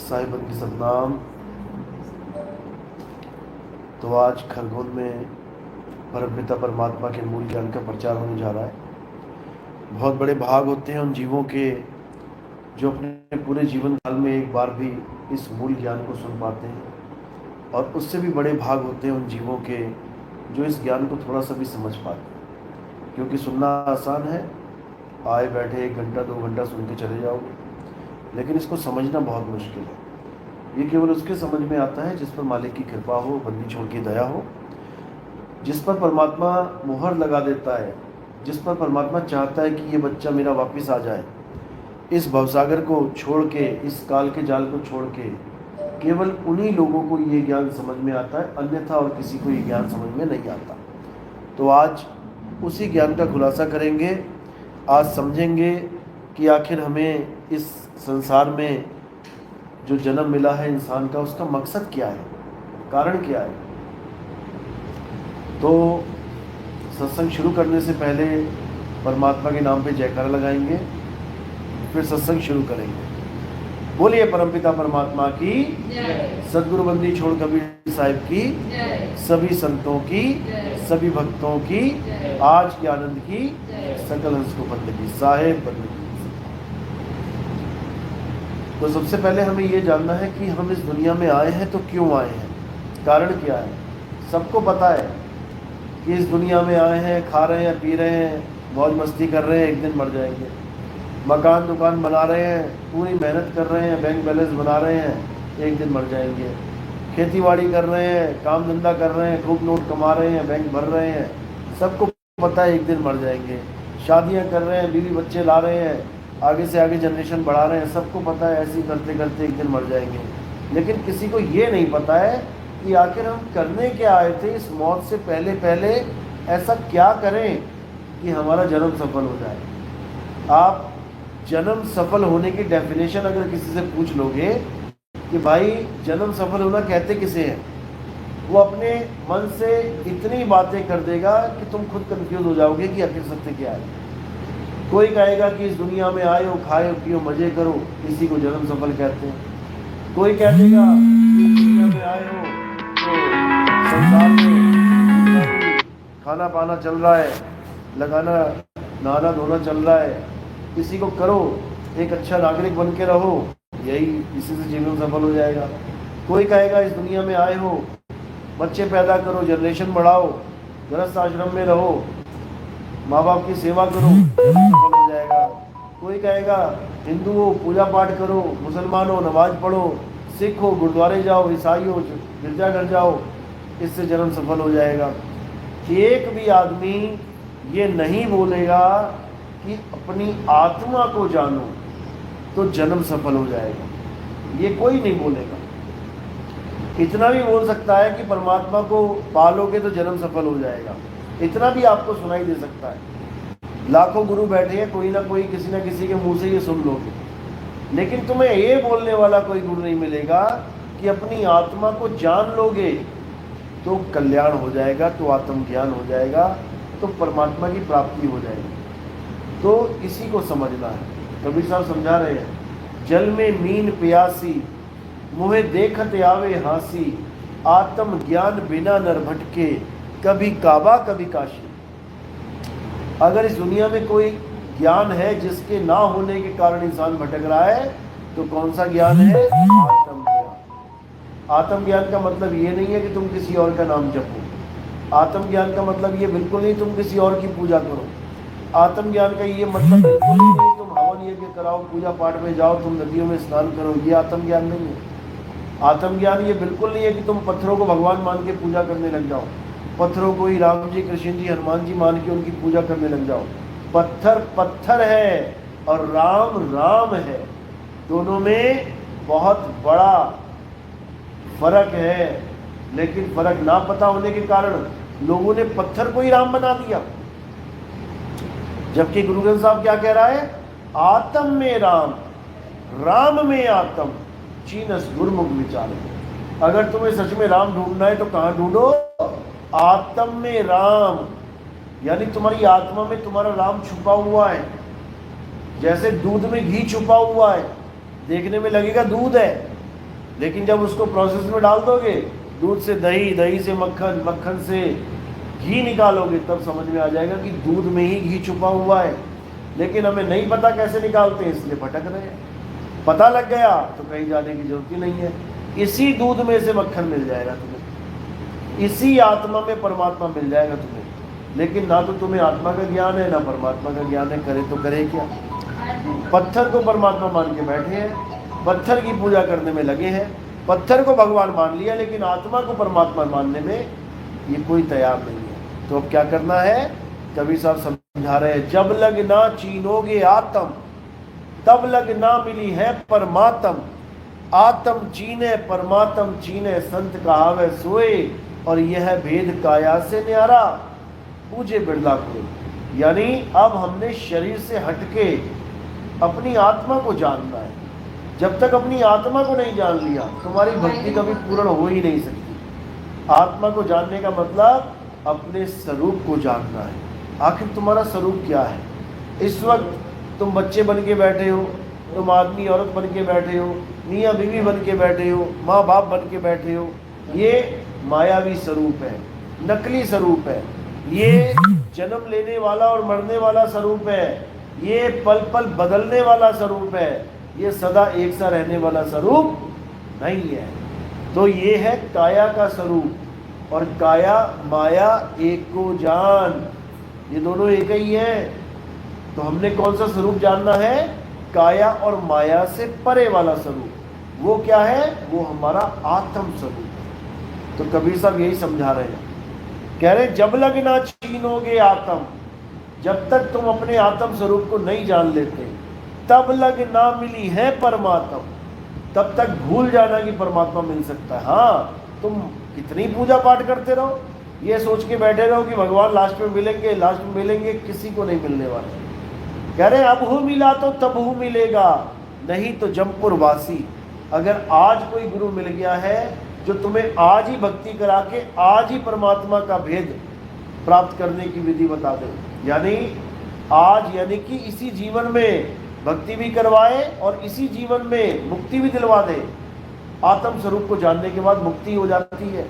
साहिबन की सतनाम। तो आज खरगोन में परमपिता परमात्मा के मूल ज्ञान का प्रचार होने जा रहा है। बहुत बड़े भाग होते हैं उन जीवों के जो अपने पूरे जीवन काल में एक बार भी इस मूल ज्ञान को सुन पाते हैं, और उससे भी बड़े भाग होते हैं उन जीवों के जो इस ज्ञान को थोड़ा सा भी समझ पाते हैं। क्योंकि सुनना आसान है, आए बैठे 1 घंटा 2 घंटा सुन के चले जाओगे, लेकिन इसको समझना बहुत मुश्किल है। ये केवल उसके समझ में आता है जिस पर मालिक की कृपा हो, बंदी छोड़ की दया हो, जिस पर परमात्मा मुहर लगा देता है, जिस पर परमात्मा चाहता है कि ये बच्चा मेरा वापस आ जाए, इस भवसागर को छोड़ के, इस काल के जाल को छोड़ के। केवल उन्हीं लोगों को ये ज्ञान समझ में आता है, अन्यथा और किसी को ये ज्ञान समझ में नहीं आता। तो आज उसी ज्ञान का खुलासा करेंगे। आज समझेंगे कि आखिर हमें इस संसार में जो जन्म मिला है इंसान का, उसका मकसद क्या है, कारण क्या है। तो सत्संग शुरू करने से पहले परमात्मा के नाम पे जयकारा लगाएंगे, फिर सत्संग शुरू करेंगे। बोलिए परमपिता परमात्मा की, सद्गुरु बंदी छोड़ कबीर साहिब की, सभी संतों की, सभी भक्तों की, आज के आनंद की, सकल हंस को बंदगी साहेब बंदगी। तो सबसे पहले हमें ये जानना है कि हम इस दुनिया में आए हैं तो क्यों आए हैं, कारण क्या है। सबको पता है कि इस दुनिया में आए हैं, खा रहे हैं, पी रहे हैं, मौज मस्ती कर रहे हैं, एक दिन मर जाएंगे। मकान दुकान बना रहे हैं, पूरी मेहनत कर रहे हैं, बैंक बैलेंस बना रहे हैं, एक दिन मर जाएंगे। खेती बाड़ी कर रहे हैं, काम धंधा कर रहे हैं, खूब नोट कमा रहे हैं, बैंक भर रहे हैं, सबको पता है एक दिन मर जाएंगे। शादियां कर रहे हैं, बीवी बच्चे ला रहे हैं, आगे से आगे जनरेशन बढ़ा रहे हैं, सबको पता है ऐसे ही करते करते एक दिन मर जाएंगे। लेकिन किसी को ये नहीं पता है कि आखिर हम करने क्या आए थे। इस मौत से पहले पहले ऐसा क्या करें कि हमारा जन्म सफल हो जाए। आप जन्म सफल होने की डेफिनेशन अगर किसी से पूछ लोगे कि भाई जन्म सफल होना कहते किसे हैं, वो अपने मन से इतनी बातें कर देगा कि तुम खुद कंफ्यूज हो जाओगे कि आखिर सत्य क्या है। कोई कहेगा कि इस दुनिया में आए हो, खाए पियो, मजे करो, इसी को जन्म सफल कहते हैं। कोई कह देगा इस दुनिया में आए हो तो संसार में खाना पाना चल रहा है, लगाना नहाना धोना चल रहा है, इसी को करो, एक अच्छा नागरिक बन के रहो, यही इसी से जीवन सफल हो जाएगा। कोई कहेगा इस दुनिया में आए हो, बच्चे पैदा करो, जनरेशन बढ़ाओ, गृहस्थ आश्रम में रहो, माँ बाप की सेवा करो, सफल हो जाएगा। कोई कहेगा हिंदू हो, पूजा पाठ करो, मुसलमान हो, नमाज पढ़ो, सिख हो, गुरुद्वारे जाओ, ईसाई हो, गिरजाघर जाओ, इससे जन्म सफल हो जाएगा। एक भी आदमी ये नहीं बोलेगा कि अपनी आत्मा को जानो तो जन्म सफल हो जाएगा, ये कोई नहीं बोलेगा। इतना भी बोल सकता है कि परमात्मा को पालोगे तो जन्म सफल हो जाएगा, इतना भी आपको सुनाई दे सकता है। लाखों गुरु बैठे हैं, कोई ना कोई किसी ना किसी के मुंह से ये सुन लोगे, लेकिन तुम्हें ये बोलने वाला कोई गुरु नहीं मिलेगा कि अपनी आत्मा को जान लोगे तो कल्याण हो जाएगा, तो आत्मज्ञान हो जाएगा, तो परमात्मा की प्राप्ति हो जाएगी। तो इसी को समझना है। कबीर साहब समझा रहे हैं, जल में मीन प्यासी, मुहे देखत आवे हासी, आत्म ज्ञान बिना नर भटके, कभी काबा कभी काशी। अगर इस दुनिया में कोई ज्ञान है जिसके ना होने के कारण इंसान भटक रहा है, तो कौन सा ज्ञान है? आत्मज्ञान। आत्मज्ञान का मतलब ये नहीं है कि तुम किसी और का नाम जपो। आत्मज्ञान का मतलब ये बिल्कुल नहीं तुम किसी और की पूजा करो। आत्मज्ञान का ये मतलब बिल्कुल नहीं तुम हवन यज्ञ कराओ, पूजा पाठ में जाओ, तुम नदियों में स्नान करो, ये आत्मज्ञान नहीं है। आत्मज्ञान ये बिल्कुल नहीं है कि तुम पत्थरों को भगवान मान के पूजा करने लग जाओ, पत्थरों को ही राम जी, कृष्ण जी, हनुमान जी मान के उनकी पूजा करने लग जाओ। पत्थर पत्थर है और राम राम है, दोनों में बहुत बड़ा फर्क है। लेकिन फर्क ना पता होने के कारण लोगों ने पत्थर को ही राम बना दिया। जबकि गुरु ग्रंथ साहब क्या कह रहा है? आत्म में राम, राम में आत्म, चीनस गुरमुख विचार। अगर तुम्हें सच में राम ढूंढना है तो कहाँ ढूंढो? आत्म में राम, यानी तुम्हारी आत्मा में तुम्हारा राम छुपा हुआ है। जैसे दूध में घी छुपा हुआ है, देखने में लगेगा दूध है, लेकिन जब उसको प्रोसेस में डाल दोगे, दूध से दही, दही से मक्खन, मक्खन से घी निकालोगे, तब समझ में आ जाएगा कि दूध में ही घी छुपा हुआ है। लेकिन हमें नहीं पता कैसे निकालते हैं, इसलिए भटक रहे हैं। पता लग गया तो कहीं जाने की जरूरत ही नहीं है। इसी दूध में से मक्खन मिल जाएगा तुम्हें, इसी आत्मा में परमात्मा मिल जाएगा तुम्हें। लेकिन ना तो तुम्हें आत्मा का ज्ञान है, ना परमात्मा का ज्ञान है, करे तो करे क्या। पत्थर को परमात्मा मान के बैठे हैं, पत्थर की पूजा करने में लगे हैं, पत्थर को भगवान मान लिया, लेकिन आत्मा को परमात्मा मानने में ये कोई तैयार नहीं है। तो अब क्या करना है, कबीर साहब समझा रहे हैं, जब लग ना चीनोगे आत्म, तब लग ना मिली है परमात्म। आत्म चीने परमात्म चीने, संत कहावे सोए, और यह भेद काया से न्यारा, पूजे बिरला को। यानी अब हमने शरीर से हटके अपनी आत्मा को जानना है। जब तक अपनी आत्मा को नहीं जान लिया, तुम्हारी भक्ति कभी पूर्ण हो ही नहीं सकती। आत्मा को जानने का मतलब अपने स्वरूप को जानना है। आखिर तुम्हारा स्वरूप क्या है। इस वक्त तुम बच्चे बन के बैठे हो, तुम आदमी औरत बन के बैठे हो, मियाँ बीवी बन के बैठे हो, माँ बाप बन के बैठे हो। ये मायावी स्वरूप है, नकली स्वरूप है। ये जन्म लेने वाला और मरने वाला स्वरूप है। ये पल पल बदलने वाला स्वरूप है। ये सदा एक सा रहने वाला स्वरूप नहीं है। तो ये है काया का स्वरूप, और काया माया एक को जान, ये दोनों एक ही है। तो हमने कौन सा स्वरूप जानना है, काया और माया से परे वाला स्वरूप। वो क्या है, वो हमारा आत्म स्वरूप है। तो कबीर साहब यही समझा रहे हैं, कह रहे जब लग ना छीनोगे आत्म, जब तक तुम अपने आत्म स्वरूप को नहीं जान लेते, तब लग ना मिली है परमात्मा, तब तक भूल जाना कि परमात्मा मिल सकता है। हाँ, तुम कितनी पूजा पाठ करते रहो, ये सोच के बैठे रहो कि भगवान लास्ट में मिलेंगे, लास्ट में मिलेंगे, किसी को नहीं मिलने वाला। कह रहे अब हूँ मिला तो तब हूँ मिलेगा, नहीं तो जमपुर वासी। अगर आज कोई गुरु मिल गया है जो तुम्हें आज ही भक्ति करा के आज ही परमात्मा का भेद प्राप्त करने की विधि बता दे, यानी आज, यानी कि इसी जीवन में भक्ति भी करवाए और इसी जीवन में मुक्ति भी दिलवा दे। आत्म स्वरूप को जानने के बाद मुक्ति हो जाती है,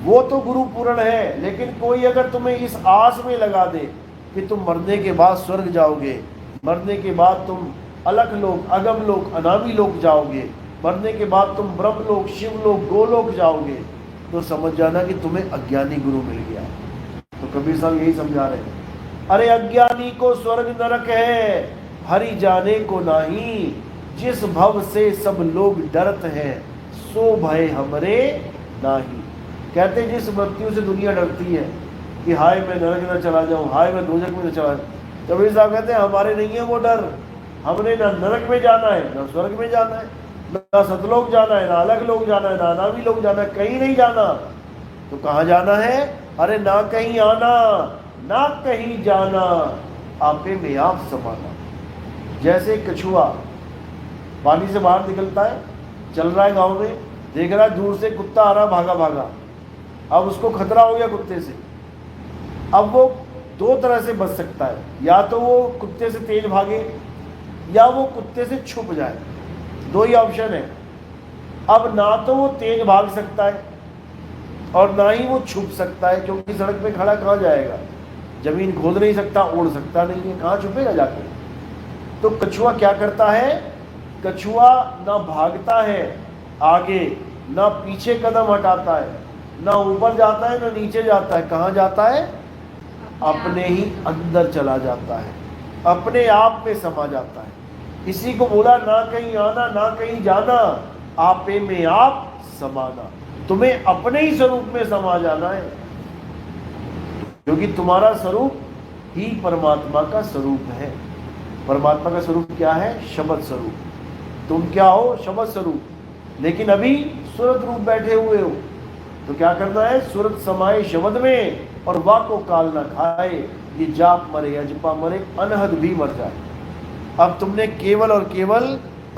वो तो गुरु पूर्ण है। लेकिन कोई अगर तुम्हें इस आस में लगा दे कि तुम मरने के बाद स्वर्ग जाओगे, मरने के बाद तुम अलख लोक, अगम लोक, अनामी लोक जाओगे, मरने के बाद तुम ब्रह्म लोक, शिव लोक, गोलोक जाओगे, तो समझ जाना कि तुम्हें अज्ञानी गुरु मिल गया। तो कबीर साहब यही समझा रहे हैं, अरे अज्ञानी को स्वर्ग नरक है, हरि जाने को नहीं, जिस भव से सब लोग डरत हैं, सो भय हमरे नाही। कहते जिस मृत्यु से दुनिया डरती है कि हाय मैं नरक में चला जाऊं, हाय मैं दोजख में चला जाऊं, कबीर साहब कहते हैं हमारे नहीं है वो डर। हमने ना नरक में जाना है, ना स्वर्ग में जाना है, ना सतलोक जाना है, ना अलग लोग जाना है, ना अनामी लोग जाना है, कहीं नहीं जाना। तो कहाँ जाना है, अरे ना कहीं आना, ना कहीं जाना, आपे में आप समाना। जैसे कछुआ पानी से बाहर निकलता है, चल रहा है गांव में, देख रहा है दूर से कुत्ता आ रहा, भागा भागा, अब उसको खतरा हो गया कुत्ते से। अब वो दो तरह से बच सकता है, या तो वो कुत्ते से तेज भागे या वो कुत्ते से छुप जाए, दो ही ऑप्शन है। अब ना तो वो तेज भाग सकता है और ना ही वो छुप सकता है, क्योंकि सड़क पे खड़ा कहाँ जाएगा, जमीन खोद नहीं सकता, उड़ सकता नहीं है, कहाँ छुपेगा जाके। तो कछुआ क्या करता है, कछुआ ना भागता है आगे, ना पीछे कदम हटाता है, ना ऊपर जाता है ना नीचे जाता है, कहाँ जाता है, अपने ही अंदर चला जाता है, अपने आप में समा जाता है। इसी को बोला ना कहीं आना ना कहीं जाना, आपे में आप समाना। तुम्हें अपने ही स्वरूप में समा जाना है, क्योंकि तुम्हारा स्वरूप ही परमात्मा का स्वरूप है। परमात्मा का स्वरूप क्या है, शब्द स्वरूप। तुम क्या हो, शब्द स्वरूप। लेकिन अभी सूरत रूप बैठे हुए हो, तो क्या करना है, सूरत समाये शब्द में और वाको काल न खाए, ये जाप मरे अजपा मरे अनहद भी मर जाए। अब तुमने केवल और केवल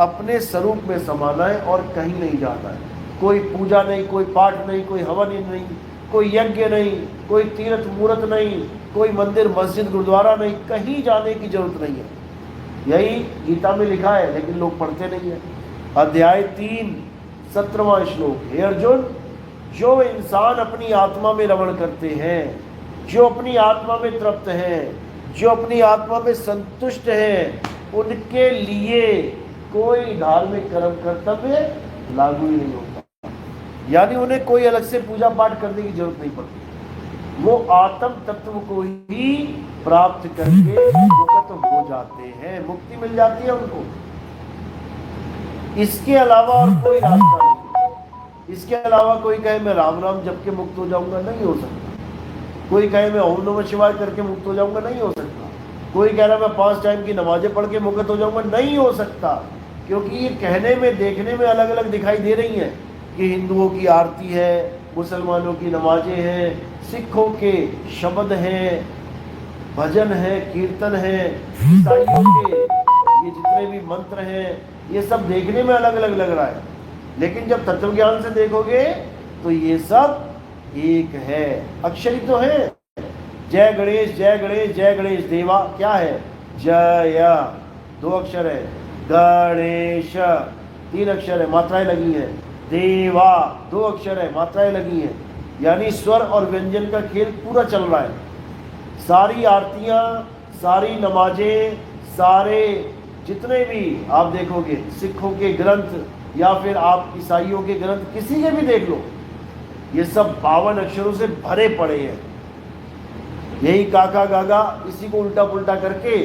अपने स्वरूप में समाना है और कहीं नहीं जाना है। कोई पूजा नहीं, कोई पाठ नहीं, कोई हवन नहीं, कोई यज्ञ नहीं, कोई तीर्थ मूर्त नहीं, कोई मंदिर मस्जिद गुरुद्वारा नहीं, कहीं जाने की जरूरत नहीं है। यही गीता में लिखा है, लेकिन लोग पढ़ते नहीं है। अध्याय 3 17वां श्लोक। हे अर्जुन, जो इंसान अपनी आत्मा में रमण करते हैं, जो अपनी आत्मा में तृप्त हैं, जो अपनी आत्मा में संतुष्ट हैं, उनके लिए कोई धार्मिक कर्म कर्तव्य लागू ही नहीं होता। यानी उन्हें कोई अलग से पूजा पाठ करने की जरूरत नहीं पड़ती। वो आत्म तत्व को ही प्राप्त करके मुक्त हो जाते हैं, मुक्ति मिल जाती है उनको। इसके अलावा और कोई रास्ता नहीं। इसके अलावा कोई कहे मैं राम राम जप के मुक्त हो जाऊंगा, नहीं हो सकता। कोई कहे मैं ओम नमः शिवाय करके मुक्त हो जाऊंगा, नहीं हो सकता। कोई कह रहा मैं 5 टाइम की नमाजें पढ़ के मुक्त हो जाऊंगा, नहीं हो सकता। क्योंकि ये कहने में देखने में अलग अलग दिखाई दे रही हैं कि हिंदुओं की आरती है, मुसलमानों की नमाजें हैं, सिखों के शब्द हैं, भजन है, कीर्तन है, ईसाइयों के ये जितने भी मंत्र हैं, ये सब देखने में अलग अलग लग रहा है। लेकिन जब तत्व ज्ञान से देखोगे तो ये सब एक है, अक्षरी तो है। जय गणेश जय गणेश जय गणेश देवा क्या है? जय 2 अक्षर है, गणेश 3 अक्षर है, मात्राएं लगी हैं, देवा 2 अक्षर है, मात्राएं लगी हैं। यानी स्वर और व्यंजन का खेल पूरा चल रहा है। सारी आरतियां, सारी नमाजें, सारे जितने भी आप देखोगे सिखों के ग्रंथ या फिर आप ईसाइयों के ग्रंथ किसी के भी देख लो, ये सब 52 अक्षरों से भरे पड़े हैं। यही काका गागा इसी को उल्टा पुल्टा करके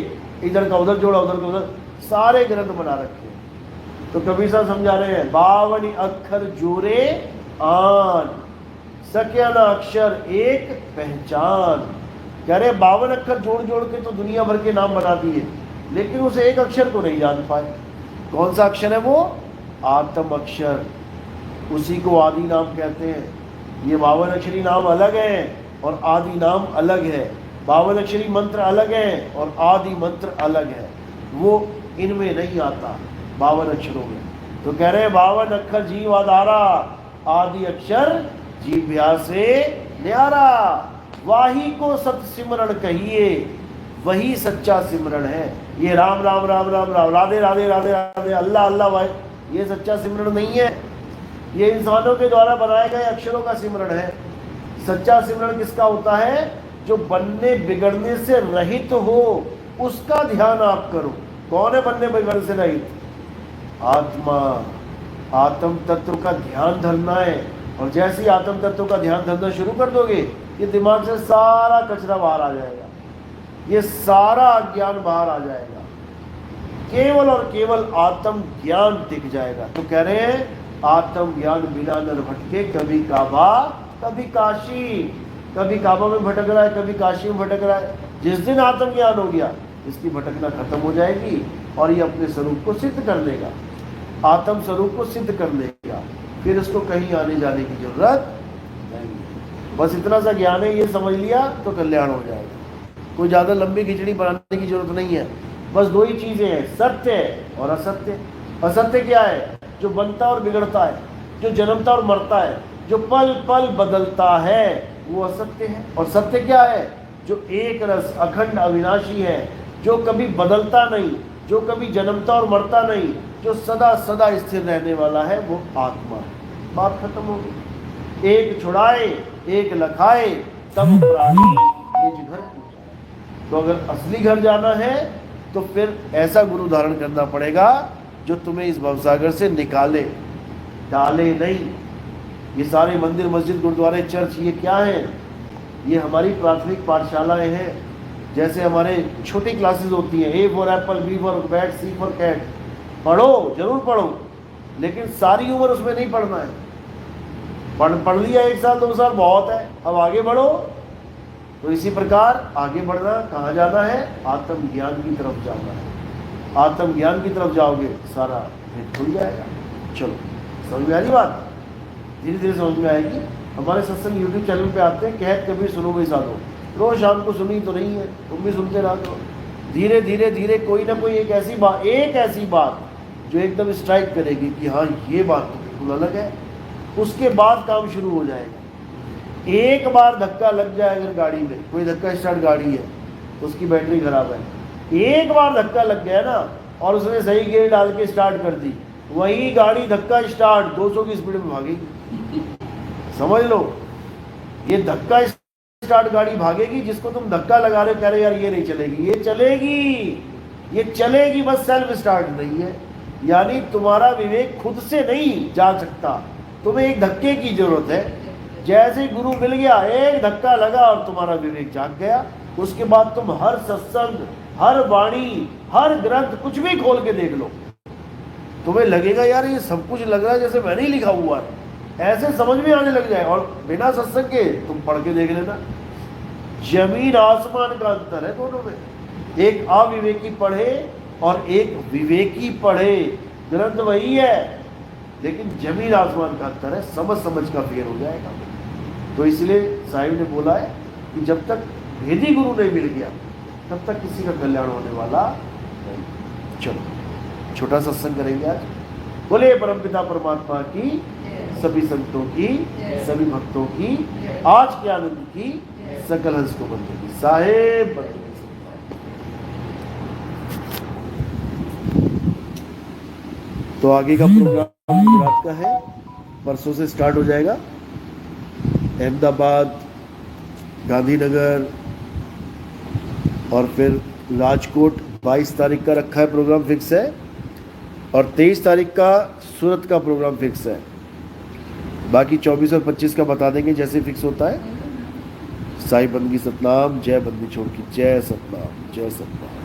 इधर का उधर जोड़ा, उधर का उधर, सारे ग्रंथ बना रखे हैं। तो कबीर साहब समझा रहे हैं 52 अक्षर जोरे आन, सके ना अक्षर एक पहचान। कह रहे 52 अक्षर जोड़ जोड़ के तो दुनिया भर के नाम बना दिए, लेकिन उसे एक अक्षर को नहीं जान पाए। कौन सा अक्षर है वो? आत्म अक्षर। उसी को आदि नाम कहते हैं। ये 52 अक्षरी नाम अलग है और आदि नाम अलग है। 52 अक्षरी मंत्र अलग है और आदि मंत्र अलग है। वो इनमें नहीं आता 52 अक्षरों में। तो कह रहे हैं 52 अक्षर जीव आधारा, आदि अक्षर जीव्या से न्यारा। वाही को सत सिमरण कहिए, वही सच्चा सिमरण है। ये राम राम राम राम राम, राधे राधे राधे राधे, अल्लाह अल्लाह भाई, ये सच्चा सिमरण नहीं है। ये इंसानों के द्वारा बनाए गए अक्षरों का सिमरण है। सच्चा सिमरण किसका होता है? जो बनने बिगड़ने से रहित हो, उसका ध्यान आप करो। कौन है बनने बिगड़ने से रहित? आत्मा। आत्म तत्व का ध्यान धरना है। और जैसे ही आत्म तत्व का ध्यान धरना शुरू कर दोगे, ये दिमाग से सारा कचरा बाहर आ जाएगा, ये सारा अज्ञान बाहर आ जाएगा। केवल और केवल आत्म ज्ञान दिख जाएगा। तो कह रहे हैं आत्म ज्ञान बिना नर भटके, कभी काबा कभी काशी। कभी काबा में भटक रहा है, कभी काशी में भटक रहा है। जिस दिन आत्म ज्ञान हो गया, इसकी भटकना खत्म हो जाएगी और ये अपने स्वरूप को सिद्ध कर लेगा, आत्म स्वरूप को सिद्ध कर लेगा। फिर इसको कहीं आने जाने की जरूरत नहीं। बस इतना सा ज्ञान है, ये समझ लिया तो कल्याण हो जाएगा। कोई ज़्यादा लंबी खिचड़ी बनाने की जरूरत नहीं है। बस 2 ही चीज़ें हैं, सत्य और असत्य। असत्य क्या है? जो बनता और बिगड़ता है, जो जन्मता और मरता है, जो पल पल बदलता है, वो असत्य है। और सत्य क्या है? जो एक रस अखंड अविनाशी है, जो कभी बदलता नहीं, जो कभी जन्मता और मरता नहीं, जो सदा सदा स्थिर रहने वाला है, वो आत्मा है। बात खत्म हो गई। एक छुड़ाए एक लखाए, तब प्राणी निज घर पूछाए। तो अगर असली घर जाना है तो फिर ऐसा गुरु धारण करना पड़ेगा जो तुम्हें इस भवसागर से निकाले, डाले नहीं। ये सारे मंदिर मस्जिद गुरुद्वारे चर्च ये क्या है? ये हमारी प्राथमिक पाठशालाएं हैं। जैसे हमारे छोटी क्लासेस होती हैं, A for apple, B for bat, C for cat. पढ़ो, जरूर पढ़ो, लेकिन सारी उम्र उसमें नहीं पढ़ना है। पढ़ लिया 1 साल 2 साल बहुत है, अब आगे बढ़ो। तो इसी प्रकार आगे बढ़ना, कहाँ जाना है? आत्म ज्ञान की तरफ जाना है। आत्म ज्ञान की तरफ जाओगे, सारा भेद खुल जाएगा। चलो, समझ में आ रही बात? धीरे धीरे समझ में आएगी। हमारे सत्संग यूट्यूब चैनल पे आते हैं, कहत कबीर सुनो भाई साधो, रोज शाम को सुनी तो नहीं है, तुम भी सुनते रहो। तो धीरे धीरे धीरे कोई ना कोई एक ऐसी बात जो एकदम स्ट्राइक करेगी कि हाँ ये बात तो बिल्कुल अलग है, उसके बाद काम शुरू हो जाएगा। एक बार धक्का लग जाए, अगर गाड़ी में कोई धक्का स्टार्ट गाड़ी है, उसकी बैटरी खराब है, एक बार धक्का लग गया ना और उसने सही गियर डाल के स्टार्ट कर दी, वही गाड़ी धक्का स्टार्ट 200 की स्पीड में भागेगी। समझ लो, ये धक्का स्टार्ट गाड़ी भागेगी, जिसको तुम धक्का लगा रहे हो, कह रहे यार ये नहीं चलेगी, ये चलेगी, ये चलेगी, बस सेल्फ स्टार्ट नहीं है। यानी तुम्हारा विवेक खुद से नहीं जा सकता, तुम्हें एक धक्के की जरूरत है। जैसे गुरु मिल गया, एक धक्का लगा और तुम्हारा विवेक जाग गया। उसके बाद तुम हर सत्संग, हर वाणी, हर ग्रंथ, कुछ भी खोल के देख लो, तुम्हें लगेगा यार ये सब कुछ लग रहा है जैसे मैंने ही लिखा हुआ है, ऐसे समझ में आने लग जाए। और बिना सत्संग के तुम पढ़ के देख लेना, जमीन आसमान का अंतर है दोनों में। एक अविवेकी पढ़े और एक विवेकी पढ़े, ग्रंथ वही है, लेकिन जमीन आसमान का अंतर है, समझ समझ का फेर हो जाएगा। तो इसलिए साहिब ने बोला है कि जब तक भेदी गुरु नहीं मिल गया तब तक किसी का कल्याण होने वाला नहीं। चलो छोटा सत्संग करेंगे आज। बोले परमपिता परमात्मा की, सभी संतों की, सभी भक्तों की, आज के आनंद की, सकल हंस को बंदे की। साहेब बंदे की। तो आगे का प्रोग्राम गुजरात का है, परसों से स्टार्ट हो जाएगा। अहमदाबाद, गांधीनगर और फिर राजकोट 22 तारीख का रखा है प्रोग्राम, फिक्स है। और 23 तारीख का सूरत का प्रोग्राम फिक्स है। बाकी 24 और 25 का बता देंगे जैसे फिक्स होता है। साई बंदगी सतनाम, जय बंदी छोड़ की, जय सतनाम, जय सतनाम।